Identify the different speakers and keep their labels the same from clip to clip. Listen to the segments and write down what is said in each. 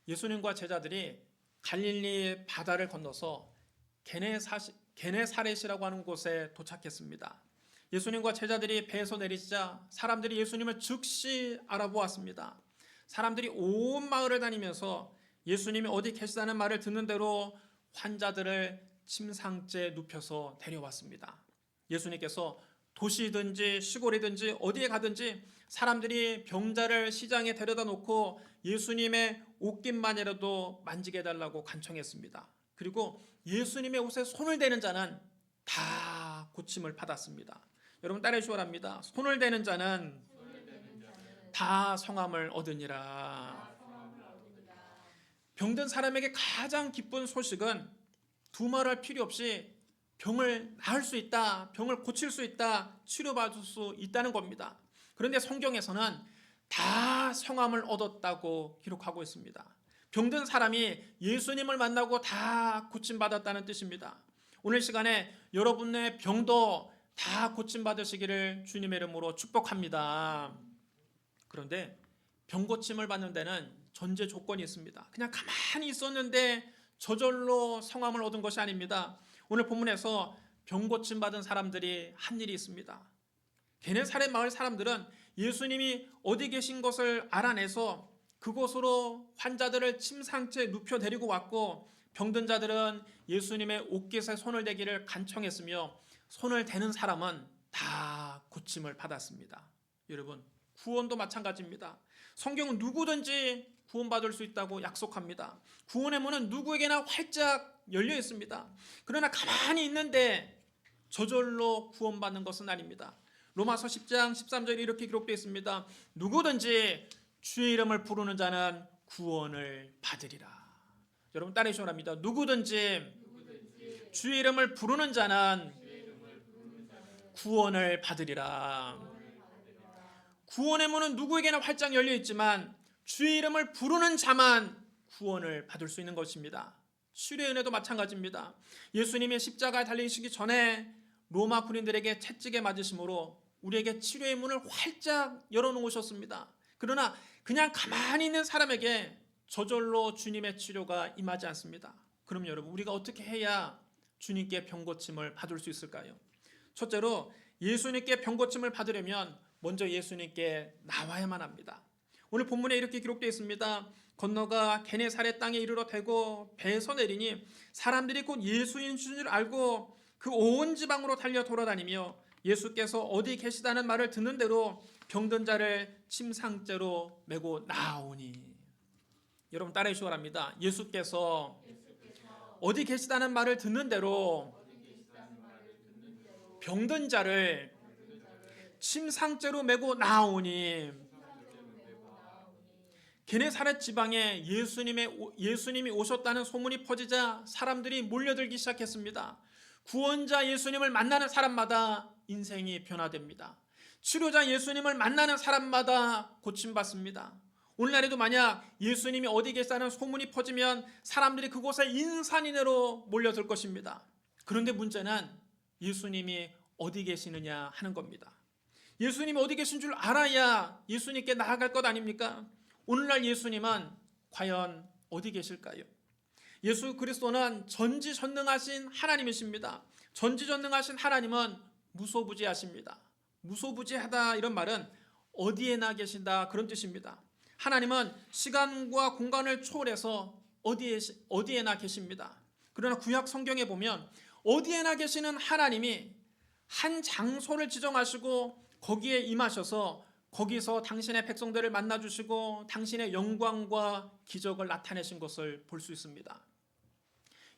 Speaker 1: 예수님과 제자들이 갈릴리 바다를 건너서 게네사렛이라고 하는 곳에 도착했습니다. 예수님과 제자들이 배에서 내리자 사람들이 예수님을 즉시 알아보았습니다. 사람들이 온 마을을 다니면서 예수님이 어디 계시다는 말을 듣는 대로 환자들을 침상째 눕혀서 데려왔습니다. 예수님께서 도시든지 시골이든지 어디에 가든지 사람들이 병자를 시장에 데려다 놓고 예수님의 옷깃만이라도 만지게 해달라고 간청했습니다. 그리고 예수님의 옷에 손을 대는 자는 다 고침을 받았습니다. 여러분 따라해 주시기 바랍니다. 손을 대는 자는 다 성함을 얻으니라. 병든 사람에게 가장 기쁜 소식은 두말할 필요 없이 병을 나을 수 있다, 병을 고칠 수 있다, 치료받을 수 있다는 겁니다. 그런데 성경에서는 다 성함을 얻었다고 기록하고 있습니다. 병든 사람이 예수님을 만나고 다 고침받았다는 뜻입니다. 오늘 시간에 여러분의 병도 다 고침받으시기를 주님의 이름으로 축복합니다. 그런데 병 고침을 받는 데는 전제 조건이 있습니다. 그냥 가만히 있었는데 저절로 성함을 얻은 것이 아닙니다. 오늘 본문에서 병 고침 받은 사람들이 한 일이 있습니다. 게네사렛 마을 사람들은 예수님이 어디 계신 것을 알아내서 그곳으로 환자들을 침상째 눕혀 데리고 왔고, 병든 자들은 예수님의 옷깃에 손을 대기를 간청했으며 손을 대는 사람은 다 고침을 받았습니다. 여러분, 구원도 마찬가지입니다. 성경은 누구든지 구원받을 수 있다고 약속합니다. 구원의 문은 누구에게나 활짝 열려 있습니다. 그러나 가만히 있는데 저절로 구원받는 것은 아닙니다. 로마서 10장 13절에 이렇게 기록되어 있습니다. 누구든지 주의 이름을 부르는 자는 구원을 받으리라. 여러분 따라해 주시기 바랍니다. 누구든지 주의 이름을 부르는 자는 구원을 받으리라. 구원의 문은 누구에게나 활짝 열려 있지만 주의 이름을 부르는 자만 구원을 받을 수 있는 것입니다. 치료의 은혜도 마찬가지입니다. 예수님이 십자가에 달리시기 전에 로마 군인들에게 채찍에 맞으심으로 우리에게 치료의 문을 활짝 열어놓으셨습니다. 그러나 그냥 가만히 있는 사람에게 저절로 주님의 치료가 임하지 않습니다. 그럼 여러분, 우리가 어떻게 해야 주님께 병고침을 받을 수 있을까요? 첫째로 예수님께 병고침을 받으려면 먼저 예수님께 나와야만 합니다. 오늘 본문에 이렇게 기록되어 있습니다. 건너가 게네사렛 땅에 이르러 대고 배에서 내리니 사람들이 곧 예수인 줄 알고 그 온 지방으로 달려 돌아다니며 예수께서 어디 계시다는 말을 듣는 대로 병든 자를 침상째로 메고 나오니. 여러분 따라해 주시기 바랍니다. 예수께서 어디 계시다는 말을 듣는 대로 병든 자를 침상째로 메고 나오니. 게네사렛 지방에 예수님이 오셨다는 소문이 퍼지자 사람들이 몰려들기 시작했습니다. 구원자 예수님을 만나는 사람마다 인생이 변화됩니다. 치료자 예수님을 만나는 사람마다 고침받습니다. 오늘날에도 만약 예수님이 어디 계시다는 소문이 퍼지면 사람들이 그곳에 인산인해로 몰려들 것입니다. 그런데 문제는 예수님이 어디 계시느냐 하는 겁니다. 예수님이 어디 계신 줄 알아야 예수님께 나아갈 것 아닙니까? 오늘날 예수님은 과연 어디 계실까요? 예수 그리스도는 전지전능하신 하나님이십니다. 전지전능하신 하나님은 무소부지하십니다. 무소부지하다 이런 말은 어디에나 계신다 그런 뜻입니다. 하나님은 시간과 공간을 초월해서 어디에나 계십니다. 그러나 구약 성경에 보면 어디에나 계시는 하나님이 한 장소를 지정하시고 거기에 임하셔서 거기서 당신의 백성들을 만나주시고 당신의 영광과 기적을 나타내신 것을 볼 수 있습니다.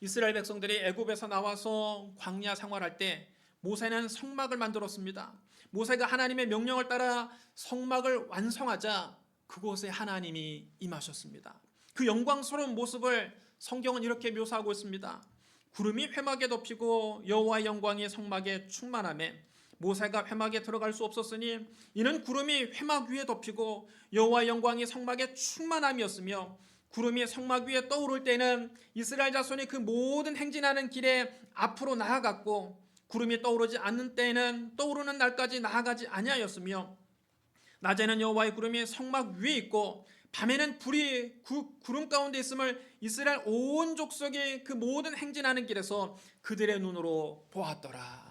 Speaker 1: 이스라엘 백성들이 애굽에서 나와서 광야 생활할 때 모세는 성막을 만들었습니다. 모세가 하나님의 명령을 따라 성막을 완성하자 그곳에 하나님이 임하셨습니다. 그 영광스러운 모습을 성경은 이렇게 묘사하고 있습니다. 구름이 회막에 덮이고 여호와의 영광이 성막에 충만하매 모세가 회막에 들어갈 수 없었으니 이는 구름이 회막 위에 덮이고 여호와의 영광이 성막에 충만함이었으며, 구름이 성막 위에 떠오를 때는 이스라엘 자손이 그 모든 행진하는 길에 앞으로 나아갔고 구름이 떠오르지 않는 때에는 떠오르는 날까지 나아가지 아니하였으며, 낮에는 여호와의 구름이 성막 위에 있고 밤에는 불이 구름 가운데 있음을 이스라엘 온 족속이 그 모든 행진하는 길에서 그들의 눈으로 보았더라.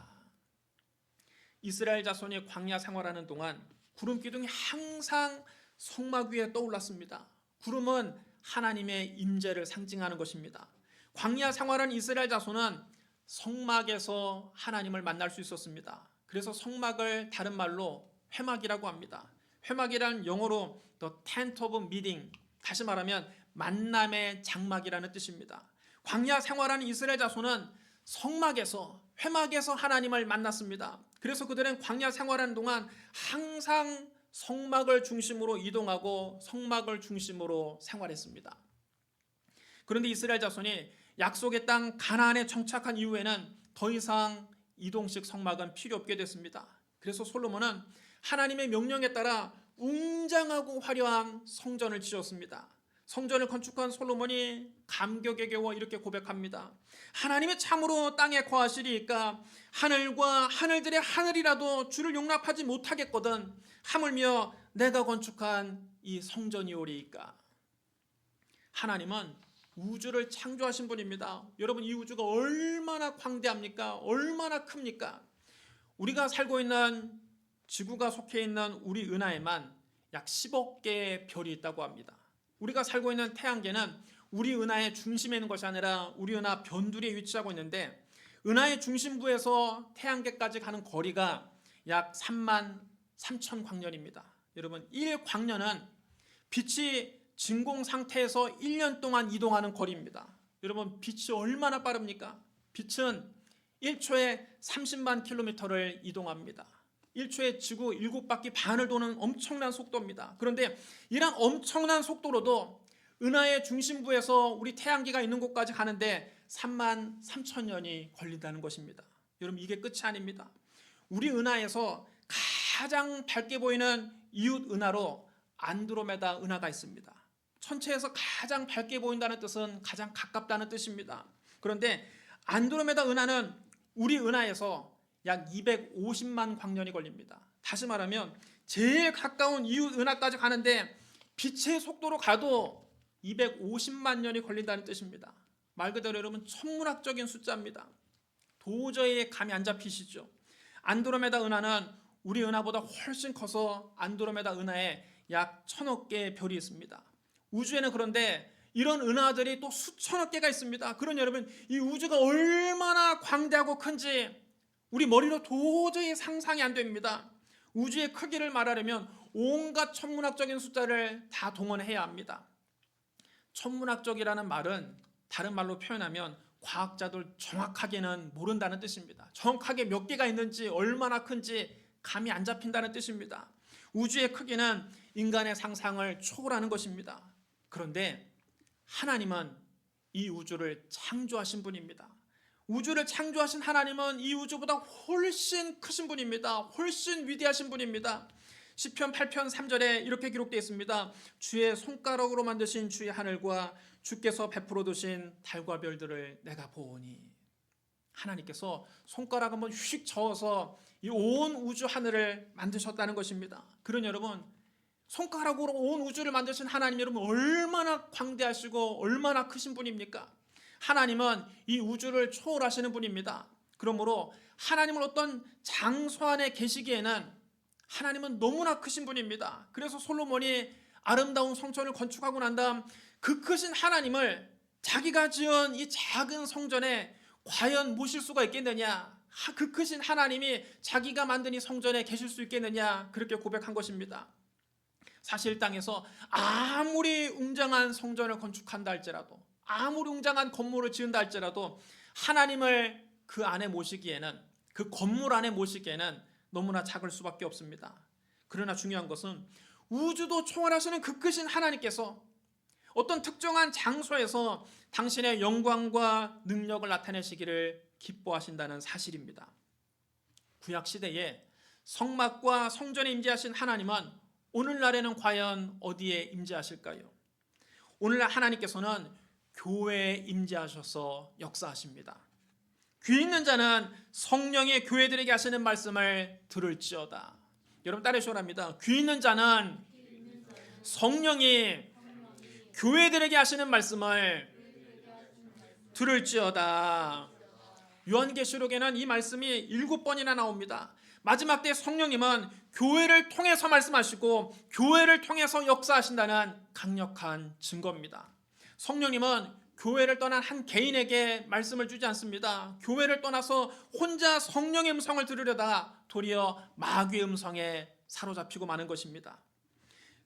Speaker 1: 이스라엘 자손이 광야 생활하는 동안 구름 기둥이 항상 성막 위에 떠올랐습니다. 구름은 하나님의 임재를 상징하는 것입니다. 광야 생활한 이스라엘 자손은 성막에서 하나님을 만날 수 있었습니다. 그래서 성막을 다른 말로 회막이라고 합니다. 회막이란 영어로 The Tent of Meeting, 다시 말하면 만남의 장막이라는 뜻입니다. 광야 생활하는 이스라엘 자손은 성막에서, 회막에서 하나님을 만났습니다. 그래서 그들은 광야 생활하는 동안 항상 성막을 중심으로 이동하고 성막을 중심으로 생활했습니다. 그런데 이스라엘 자손이 약속의 땅 가나안에 정착한 이후에는 더 이상 이동식 성막은 필요 없게 됐습니다. 그래서 솔로몬은 하나님의 명령에 따라 웅장하고 화려한 성전을 지었습니다. 성전을 건축한 솔로몬이 감격에 겨워 이렇게 고백합니다. 하나님이 참으로 땅에 거하시리이까 하늘과 하늘들의 하늘이라도 주를 용납하지 못하겠거든 하물며 내가 건축한 이 성전이오리이까. 하나님은 우주를 창조하신 분입니다. 여러분, 이 우주가 얼마나 광대합니까? 얼마나 큽니까? 우리가 살고 있는 지구가 속해 있는 우리 은하에만 약 10억 개의 별이 있다고 합니다. 우리가 살고 있는 태양계는 우리 은하의 중심에 있는 것이 아니라 우리 은하 변두리에 위치하고 있는데 은하의 중심부에서 태양계까지 가는 거리가 약 3만 3천 광년입니다. 여러분, 1광년은 빛이 진공 상태에서 1년 동안 이동하는 거리입니다. 여러분, 빛이 얼마나 빠릅니까? 빛은 1초에 30만 킬로미터를 이동합니다. 1초에 지구 7바퀴 반을 도는 엄청난 속도입니다. 그런데 이런 엄청난 속도로도 은하의 중심부에서 우리 태양계가 있는 곳까지 가는데 3만 3천 년이 걸린다는 것입니다. 여러분, 이게 끝이 아닙니다. 우리 은하에서 가장 밝게 보이는 이웃 은하로 안드로메다 은하가 있습니다. 천체에서 가장 밝게 보인다는 뜻은 가장 가깝다는 뜻입니다. 그런데 안드로메다 은하는 우리 은하에서 약 250만 광년이 걸립니다. 다시 말하면 제일 가까운 이웃 은하까지 가는데 빛의 속도로 가도 250만 년이 걸린다는 뜻입니다. 말 그대로 여러분, 천문학적인 숫자입니다. 도저히 감이 안 잡히시죠? 안드로메다 은하는 우리 은하보다 훨씬 커서 안드로메다 은하에 약 1000억 개의 별이 있습니다. 우주에는 그런데 이런 은하들이 또 수천억 개가 있습니다. 그러니 여러분, 이 우주가 얼마나 광대하고 큰지 우리 머리로 도저히 상상이 안 됩니다. 우주의 크기를 말하려면 온갖 천문학적인 숫자를 다 동원해야 합니다. 천문학적이라는 말은 다른 말로 표현하면 과학자들 정확하게는 모른다는 뜻입니다. 정확하게 몇 개가 있는지 얼마나 큰지 감이 안 잡힌다는 뜻입니다. 우주의 크기는 인간의 상상을 초월하는 것입니다. 그런데 하나님은 이 우주를 창조하신 분입니다. 우주를 창조하신 하나님은 이 우주보다 훨씬 크신 분입니다. 훨씬 위대하신 분입니다. 시편 8편 3절에 이렇게 기록되어 있습니다. 주의 손가락으로 만드신 주의 하늘과 주께서 베풀어 두신 달과 별들을 내가 보오니. 하나님께서 손가락 한번 휙 저어서 이 온 우주 하늘을 만드셨다는 것입니다. 그러니 여러분, 손가락으로 온 우주를 만드신 하나님, 여러분 얼마나 광대하시고 얼마나 크신 분입니까? 하나님은 이 우주를 초월하시는 분입니다. 그러므로 하나님을 어떤 장소 안에 계시기에는 하나님은 너무나 크신 분입니다. 그래서 솔로몬이 아름다운 성전을 건축하고 난 다음 그 크신 하나님을 자기가 지은 이 작은 성전에 과연 모실 수가 있겠느냐? 그 크신 하나님이 자기가 만든 이 성전에 계실 수 있겠느냐? 그렇게 고백한 것입니다. 사실 땅에서 아무리 웅장한 성전을 건축한다 할지라도, 아무리 웅장한 건물을 지은다 할지라도 하나님을 그 안에 모시기에는, 그 건물 안에 모시기에는 너무나 작을 수밖에 없습니다. 그러나 중요한 것은 우주도 초월하시는 그 크신 하나님께서 어떤 특정한 장소에서 당신의 영광과 능력을 나타내시기를 기뻐하신다는 사실입니다. 구약 시대에 성막과 성전에 임재하신 하나님은 오늘날에는 과연 어디에 임재하실까요? 오늘날 하나님께서는 교회에 임재하셔서 역사하십니다. 귀 있는 자는 성령의 교회들에게 하시는 말씀을 들을지어다. 여러분 따라하시오랍니다. 귀 있는 자는 성령이 교회들에게 하시는 말씀을 들을지어다. 요한계시록에는 이 말씀이 7번이나 나옵니다. 마지막 때 성령님은 교회를 통해서 말씀하시고 교회를 통해서 역사하신다는 강력한 증거입니다. 성령님은 교회를 떠난 한 개인에게 말씀을 주지 않습니다. 교회를 떠나서 혼자 성령의 음성을 들으려다 도리어 마귀의 음성에 사로잡히고 마는 것입니다.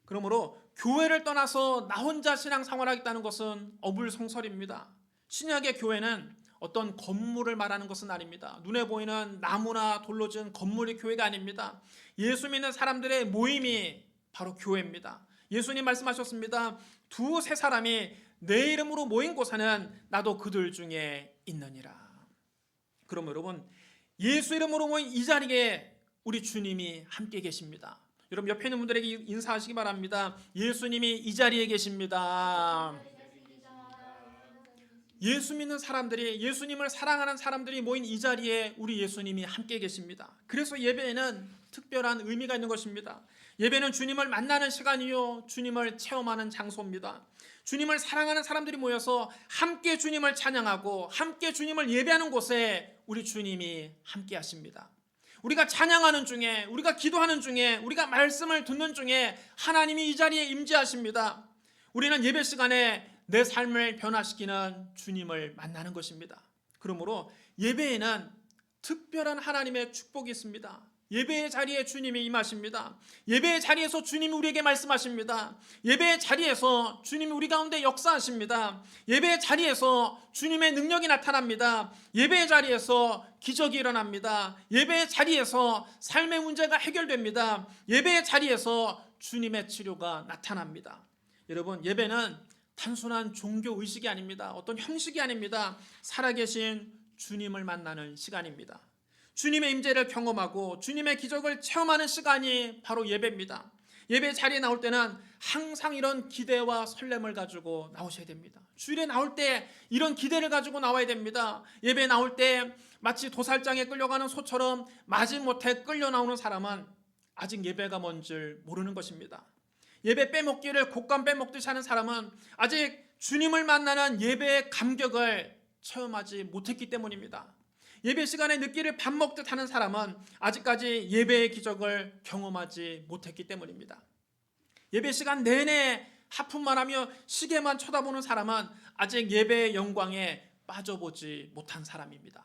Speaker 1: 그러므로 교회를 떠나서 나 혼자 신앙생활하겠다는 것은 어불성설입니다. 신약의 교회는 어떤 건물을 말하는 것은 아닙니다. 눈에 보이는 나무나 돌로 지은 건물이 교회가 아닙니다. 예수 믿는 사람들의 모임이 바로 교회입니다. 예수님 말씀하셨습니다. 2-3 사람이 내 이름으로 모인 곳에는 나도 그들 중에 있느니라. 그럼 여러분, 예수 이름으로 모인 이 자리에 우리 주님이 함께 계십니다. 여러분 옆에 있는 분들에게 인사하시기 바랍니다. 예수님이 이 자리에 계십니다. 예수 믿는 사람들이, 예수님을 사랑하는 사람들이 모인 이 자리에 우리 예수님이 함께 계십니다. 그래서 예배에는 특별한 의미가 있는 것입니다. 예배는 주님을 만나는 시간이요, 주님을 체험하는 장소입니다. 주님을 사랑하는 사람들이 모여서 함께 주님을 찬양하고 함께 주님을 예배하는 곳에 우리 주님이 함께 하십니다. 우리가 찬양하는 중에, 우리가 기도하는 중에, 우리가 말씀을 듣는 중에 하나님이 이 자리에 임재하십니다. 우리는 예배 시간에 내 삶을 변화시키는 주님을 만나는 것입니다. 그러므로 예배에는 특별한 하나님의 축복이 있습니다. 예배의 자리에 주님이 임하십니다. 예배의 자리에서 주님이 우리에게 말씀하십니다. 예배의 자리에서 주님이 우리 가운데 역사하십니다. 예배의 자리에서 주님의 능력이 나타납니다. 예배의 자리에서 기적이 일어납니다. 예배의 자리에서 삶의 문제가 해결됩니다. 예배의 자리에서 주님의 치료가 나타납니다. 여러분, 예배는 단순한 종교 의식이 아닙니다. 어떤 형식이 아닙니다. 살아계신 주님을 만나는 시간입니다. 주님의 임재를 경험하고 주님의 기적을 체험하는 시간이 바로 예배입니다. 예배 자리에 나올 때는 항상 이런 기대와 설렘을 가지고 나오셔야 됩니다. 주일에 나올 때 이런 기대를 가지고 나와야 됩니다. 예배 나올 때 마치 도살장에 끌려가는 소처럼 마지못해 끌려 나오는 사람은 아직 예배가 뭔지 모르는 것입니다. 예배 빼먹기를 곶감 빼먹듯이 하는 사람은 아직 주님을 만나는 예배의 감격을 체험하지 못했기 때문입니다. 예배 시간에 늦기를 밥 먹듯 하는 사람은 아직까지 예배의 기적을 경험하지 못했기 때문입니다. 예배 시간 내내 하품만 하며 시계만 쳐다보는 사람은 아직 예배의 영광에 빠져보지 못한 사람입니다.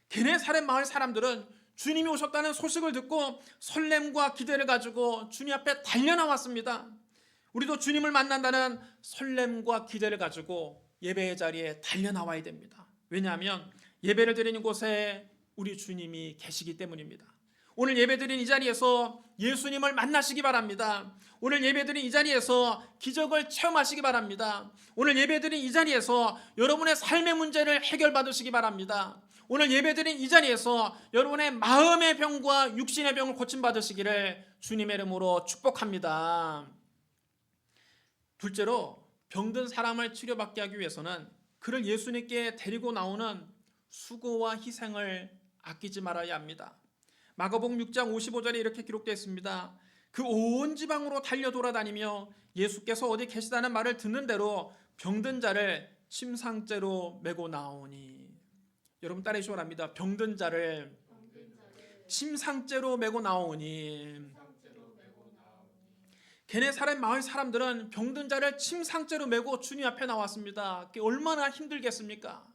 Speaker 1: 게네사렛 마을 사람들은 주님이 오셨다는 소식을 듣고 설렘과 기대를 가지고 주님 앞에 달려나왔습니다. 우리도 주님을 만난다는 설렘과 기대를 가지고 예배의 자리에 달려나와야 됩니다. 왜냐하면 예배를 드리는 곳에 우리 주님이 계시기 때문입니다. 오늘 예배드린 이 자리에서 예수님을 만나시기 바랍니다. 오늘 예배드린 이 자리에서 기적을 체험하시기 바랍니다. 오늘 예배드린 이 자리에서 여러분의 삶의 문제를 해결받으시기 바랍니다. 오늘 예배드린 이 자리에서 여러분의 마음의 병과 육신의 병을 고침받으시기를 주님의 이름으로 축복합니다. 둘째로, 병든 사람을 치료받게 하기 위해서는 그를 예수님께 데리고 나오는 수고와 희생을 아끼지 말아야 합니다. 마가복음 6장 55절에 이렇게 기록되어 있습니다. 그 온 지방으로 달려 돌아다니며 예수께서 어디 계시다는 말을 듣는 대로 병든 자를 침상째로 메고 나오니. 여러분 따라해 주시기 바랍니다. 병든 자를 침상째로 메고 나오니. 게네사렛 마을 사람들은 병든 자를 침상째로 메고 주님 앞에 나왔습니다. 얼마나 힘들겠습니까?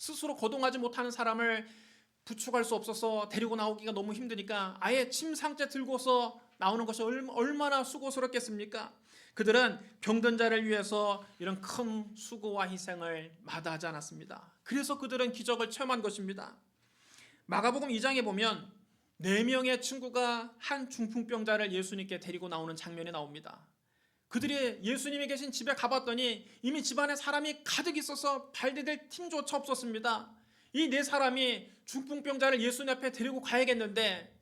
Speaker 1: 스스로 거동하지 못하는 사람을 부축할 수 없어서 데리고 나오기가 너무 힘드니까 아예 침상째 들고서 나오는 것이 얼마나 수고스럽겠습니까? 그들은 병든 자를 위해서 이런 큰 수고와 희생을 마다하지 않았습니다. 그래서 그들은 기적을 체험한 것입니다. 마가복음 2장에 보면 4명의 친구가 한 중풍병자를 예수님께 데리고 나오는 장면이 나옵니다. 그들이 예수님이 계신 집에 가봤더니 이미 집안에 사람이 가득 있어서 발디딜 틈조차 없었습니다. 이 4사람이 중풍병자를 예수님 앞에 데리고 가야겠는데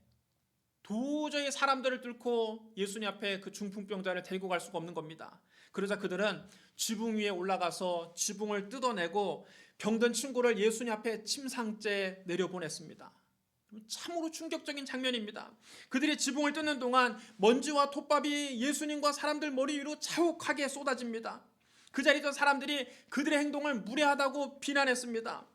Speaker 1: 도저히 사람들을 뚫고 예수님 앞에 그 중풍병자를 데리고 갈 수가 없는 겁니다. 그러자 그들은 지붕 위에 올라가서 지붕을 뜯어내고 병든 친구를 예수님 앞에 침상째 내려보냈습니다. 참으로 충격적인 장면입니다. 그들이 지붕을 뜯는 동안 먼지와 톱밥이 예수님과 사람들 머리 위로 자욱하게 쏟아집니다. 그 자리에 있던 사람들이 그들의 행동을 무례하다고 비난했습니다.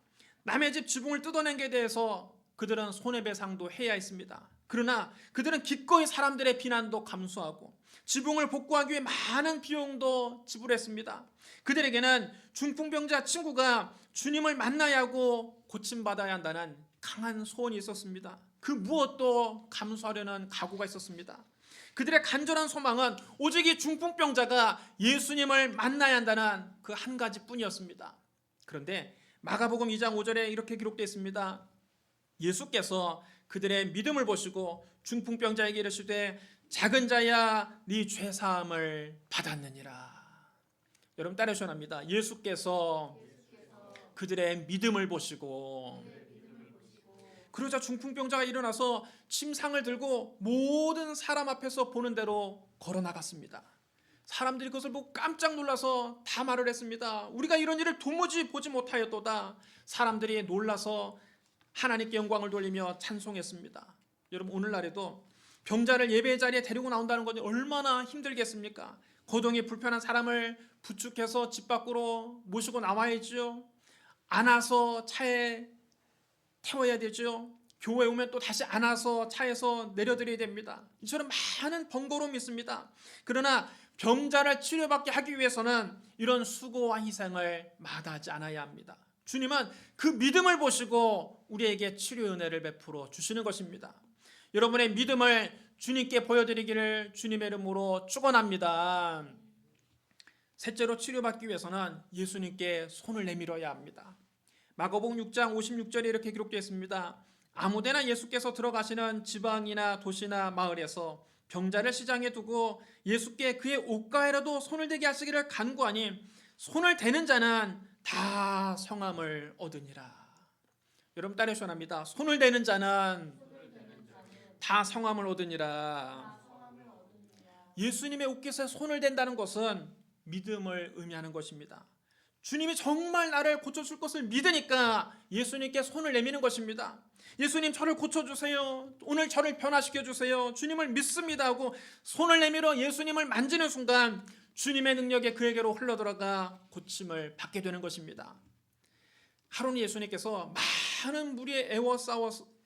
Speaker 1: 남의 집 지붕을 뜯어낸 것에 대해서 그들은 손해배상도 해야 했습니다. 그러나 그들은 기꺼이 사람들의 비난도 감수하고 지붕을 복구하기 위해 많은 비용도 지불했습니다. 그들에게는 중풍병자 친구가 주님을 만나야 하고 고침받아야 한다는 강한 소원이 있었습니다. 그 무엇도 감수하려는 각오가 있었습니다. 그들의 간절한 소망은 오직 이 중풍병자가 예수님을 만나야 한다는 그 한 가지뿐이었습니다. 그런데 마가복음 2장 5절에 이렇게 기록되어 있습니다. 예수께서 그들의 믿음을 보시고 중풍병자에게 이르시되 작은 자야 네 죄사함을 받았느니라. 여러분 따라하셔야 합니다. 예수께서 그들의 믿음을 보시고 그러자 중풍병자가 일어나서 침상을 들고 모든 사람 앞에서 보는 대로 걸어 나갔습니다. 사람들이 그것을 보고 깜짝 놀라서 다 말을 했습니다. 우리가 이런 일을 도무지 보지 못하였도다. 사람들이 놀라서 하나님께 영광을 돌리며 찬송했습니다. 여러분 오늘날에도 병자를 예배의 자리에 데리고 나온다는 것이 얼마나 힘들겠습니까? 거동이 불편한 사람을 부축해서 집 밖으로 모시고 나와야죠. 안아서 차에 태워야 되죠. 교회에 오면 또 다시 안아서 차에서 내려드려야 됩니다. 이처럼 많은 번거로움이 있습니다. 그러나 병자를 치료받게 하기 위해서는 이런 수고와 희생을 마다하지 않아야 합니다. 주님은 그 믿음을 보시고 우리에게 치료 은혜를 베풀어 주시는 것입니다. 여러분의 믿음을 주님께 보여드리기를 주님의 이름으로 축원합니다. 셋째로 치료받기 위해서는 예수님께 손을 내밀어야 합니다. 마가복음 6장 56절에 이렇게 기록되어 있습니다. 아무데나 예수께서 들어가시는 지방이나 도시나 마을에서 병자를 시장에 두고 예수께 그의 옷가에라도 손을 대게 하시기를 간구하니 손을 대는 자는 다 성함을 얻으니라. 여러분 따라하셔야 합니다. 손을 대는 자는 다 성함을 얻으니라. 예수님의 옷깃에 손을 댄다는 것은 믿음을 의미하는 것입니다. 주님이 정말 나를 고쳐줄 것을 믿으니까 예수님께 손을 내미는 것입니다. 예수님 저를 고쳐주세요. 오늘 저를 변화시켜주세요. 주님을 믿습니다 하고 손을 내밀어 예수님을 만지는 순간 주님의 능력이 그에게로 흘러들어가 고침을 받게 되는 것입니다. 하루는 예수님께서 많은 무리에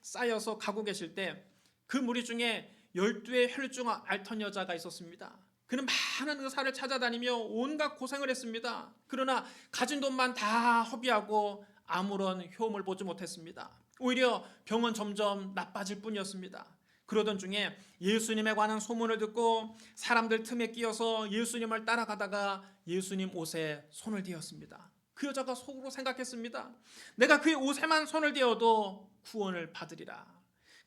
Speaker 1: 쌓여서 가고 계실 때 그 무리 중에 12의 혈루증 앓던 여자가 있었습니다. 그는 많은 의사를 찾아다니며 온갖 고생을 했습니다. 그러나 가진 돈만 다 허비하고 아무런 효험을 보지 못했습니다. 오히려 병은 점점 나빠질 뿐이었습니다. 그러던 중에 예수님에 관한 소문을 듣고 사람들 틈에 끼어서 예수님을 따라가다가 예수님 옷에 손을 대었습니다. 그 여자가 속으로 생각했습니다. 내가 그의 옷에만 손을 대어도 구원을 받으리라.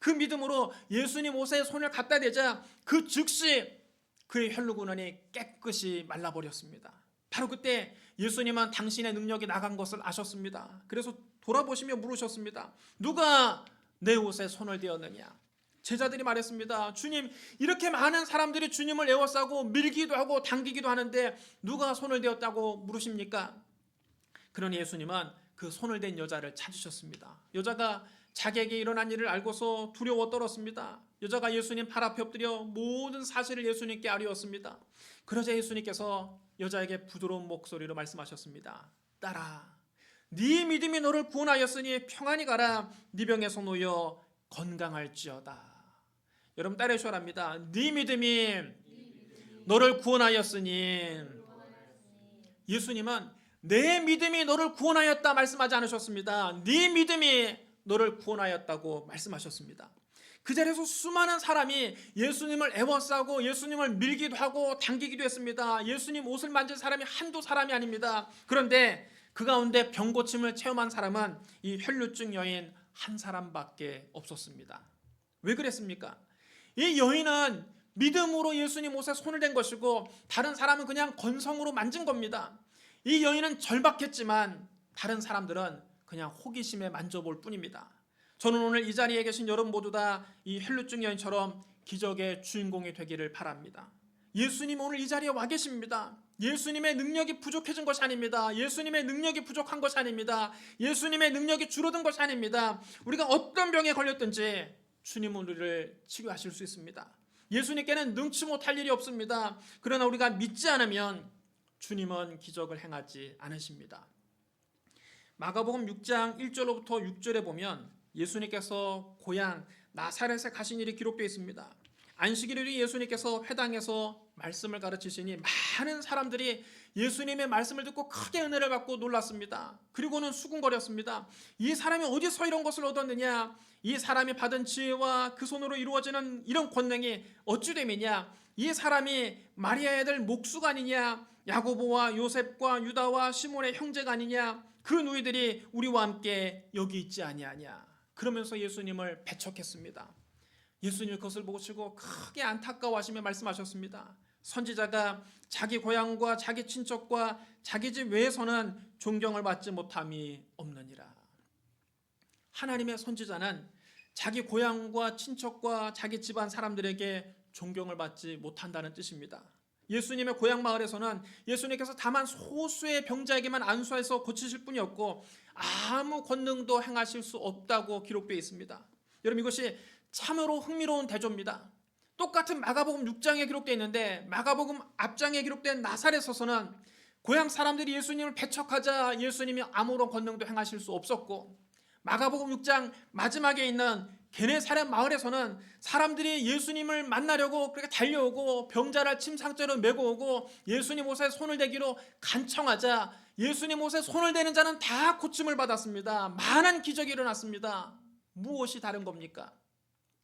Speaker 1: 그 믿음으로 예수님 옷에 손을 갖다 대자 그 즉시 그의 혈루근원이 깨끗이 말라버렸습니다. 바로 그때 예수님은 당신의 능력이 나간 것을 아셨습니다. 그래서 돌아보시며 물으셨습니다. 누가 내 옷에 손을 대었느냐? 제자들이 말했습니다. 주님, 이렇게 많은 사람들이 주님을 에워싸고 밀기도 하고 당기기도 하는데 누가 손을 대었다고 물으십니까? 그러니 예수님은 그 손을 댄 여자를 찾으셨습니다. 여자가 자기에게 일어난 일을 알고서 두려워 떨었습니다. 여자가 예수님 발 앞에 엎드려 모든 사실을 예수님께 아뢰었습니다. 그러자 예수님께서 여자에게 부드러운 목소리로 말씀하셨습니다. 딸아, 네 믿음이 너를 구원하였으니 평안히 가라. 네 병에서 놓여 건강할지어다. 여러분 따라하셔야 합니다. 네 믿음이 너를 구원하였으니. 예수님은 내 믿음이 너를 구원하였다 말씀하지 않으셨습니다. 네 믿음이 너를 구원하였다고 말씀하셨습니다. 그 자리에서 수많은 사람이 예수님을 애워싸고 예수님을 밀기도 하고 당기기도 했습니다. 예수님 옷을 만진 사람이 한두 사람이 아닙니다. 그런데 그 가운데 병고침을 체험한 사람은 이 혈루증 여인 한 사람밖에 없었습니다. 왜 그랬습니까? 이 여인은 믿음으로 예수님 옷에 손을 댄 것이고 다른 사람은 그냥 건성으로 만진 겁니다. 이 여인은 절박했지만 다른 사람들은 그냥 호기심에 만져볼 뿐입니다. 저는 오늘 이 자리에 계신 여러분 모두 다 이 혈루증 여인처럼 기적의 주인공이 되기를 바랍니다. 예수님 오늘 이 자리에 와 계십니다. 예수님의 능력이 부족해진 것이 아닙니다. 예수님의 능력이 부족한 것이 아닙니다. 예수님의 능력이 줄어든 것이 아닙니다. 우리가 어떤 병에 걸렸든지 주님은 우리를 치료하실 수 있습니다. 예수님께는 능치 못할 일이 없습니다. 그러나 우리가 믿지 않으면 주님은 기적을 행하지 않으십니다. 마가복음 6장 1절로부터 6절에 보면 예수님께서 고향 나사렛에 가신 일이 기록되어 있습니다. 안식일에 예수님께서 회당에서 말씀을 가르치시니 많은 사람들이 예수님의 말씀을 듣고 크게 은혜를 받고 놀랐습니다. 그리고는 수군거렸습니다. 이 사람이 어디서 이런 것을 얻었느냐? 이 사람이 받은 지혜와 그 손으로 이루어지는 이런 권능이 어찌 됨이냐? 이 사람이 마리아의 아들 목수가 아니냐? 야고보와 요셉과 유다와 시몬의 형제가 아니냐? 그 누이들이 우리와 함께 여기 있지 아니하냐? 그러면서 예수님을 배척했습니다. 예수님 그것을 보시고 크게 안타까워하시며 말씀하셨습니다. 선지자가 자기 고향과 자기 친척과 자기 집 외에서는 존경을 받지 못함이 없느니라. 하나님의 선지자는 자기 고향과 친척과 자기 집안 사람들에게 존경을 받지 못한다는 뜻입니다. 예수님의 고향 마을에서는 예수님께서 다만 소수의 병자에게만 안수해서 고치실 뿐이었고 아무 권능도 행하실 수 없다고 기록되어 있습니다. 여러분, 이것이 참으로 흥미로운 대조입니다. 똑같은 마가복음 6장에 기록되어 있는데 마가복음 앞장에 기록된 나사렛에서는 고향 사람들이 예수님을 배척하자 예수님이 아무런 권능도 행하실 수 없었고, 마가복음 6장 마지막에 있는 게네사렛 마을에서는 사람들이 예수님을 만나려고 그렇게 달려오고 병자를 침상째로 메고 오고 예수님 옷에 손을 대기로 간청하자 예수님 옷에 손을 대는 자는 다 고침을 받았습니다. 많은 기적이 일어났습니다. 무엇이 다른 겁니까?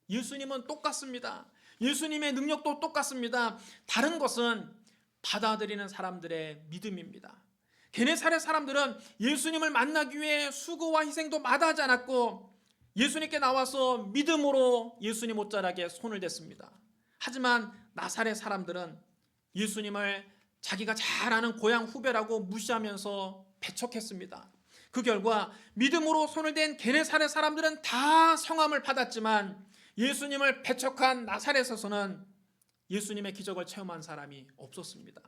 Speaker 1: 예수님은 똑같습니다. 예수님의 능력도 똑같습니다. 다른 것은 받아들이는 사람들의 믿음입니다. 게네사렛 사람들은 예수님을 만나기 위해 수고와 희생도 마다하지 않았고 예수님께 나와서 믿음으로 예수님 옷자락에 손을 댔습니다. 하지만 나사렛 사람들은 예수님을 자기가 잘 아는 고향 후배라고 무시하면서 배척했습니다. 그 결과 믿음으로 손을 댄 게네사렛 사람들은 다 성함을 받았지만 예수님을 배척한 나사렛에서는 예수님의 기적을 체험한 사람이 없었습니다.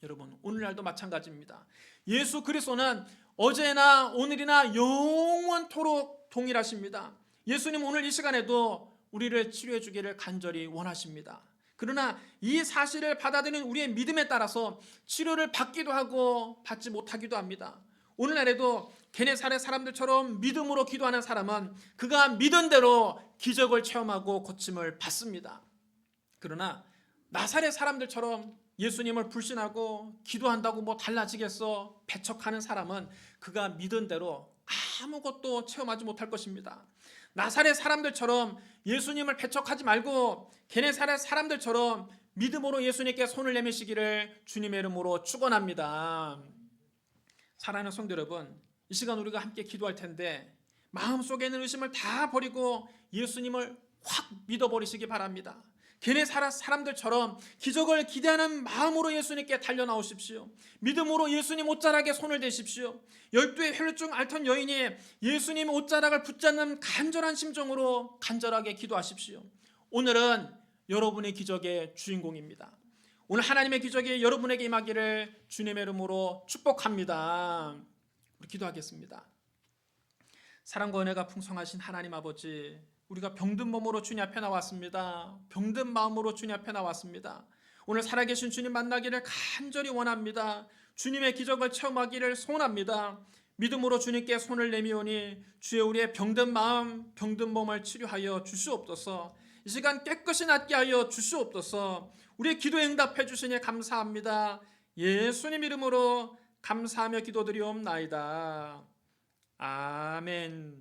Speaker 1: 여러분, 오늘날도 마찬가지입니다. 예수 그리스도는 어제나 오늘이나 영원토록 동일하십니다. 예수님 오늘 이 시간에도 우리를 치료해 주기를 간절히 원하십니다. 그러나 이 사실을 받아들이는 우리의 믿음에 따라서 치료를 받기도 하고 받지 못하기도 합니다. 오늘날에도 게네사렛 사람들처럼 믿음으로 기도하는 사람은 그가 믿은 대로 기적을 체험하고 고침을 받습니다. 그러나 나사렛 사람들처럼 예수님을 불신하고 기도한다고 뭐 달라지겠어 배척하는 사람은 그가 믿은 대로 아무것도 체험하지 못할 것입니다. 나사렛 사람들처럼 예수님을 배척하지 말고 게네사렛 사람들처럼 믿음으로 예수님께 손을 내미시기를 주님의 이름으로 축원합니다. 사랑하는 성도 여러분, 이 시간 우리가 함께 기도할 텐데 마음속에 있는 의심을 다 버리고 예수님을 확 믿어버리시기 바랍니다. 게네사렛 사람들처럼 기적을 기대하는 마음으로 예수님께 달려나오십시오. 믿음으로 예수님 옷자락에 손을 대십시오. 12의 혈루증 앓던 여인이 예수님 옷자락을 붙잡는 간절한 심정으로 간절하게 기도하십시오. 오늘은 여러분의 기적의 주인공입니다. 오늘 하나님의 기적이 여러분에게 임하기를 주님의 이름으로 축복합니다. 우리 기도하겠습니다. 사랑과 은혜가 풍성하신 하나님 아버지, 우리가 병든 몸으로 주님 앞에 나왔습니다. 병든 마음으로 주님 앞에 나왔습니다. 오늘 살아계신 주님 만나기를 간절히 원합니다. 주님의 기적을 체험하기를 소원합니다. 믿음으로 주님께 손을 내미오니 주여 우리의 병든 마음, 병든 몸을 치료하여 주시옵소서. 이 시간 깨끗이 낫게 하여 주시옵소서. 우리의 기도에 응답해 주시니 감사합니다. 예수님 이름으로 감사하며 기도드리옵나이다. 아멘.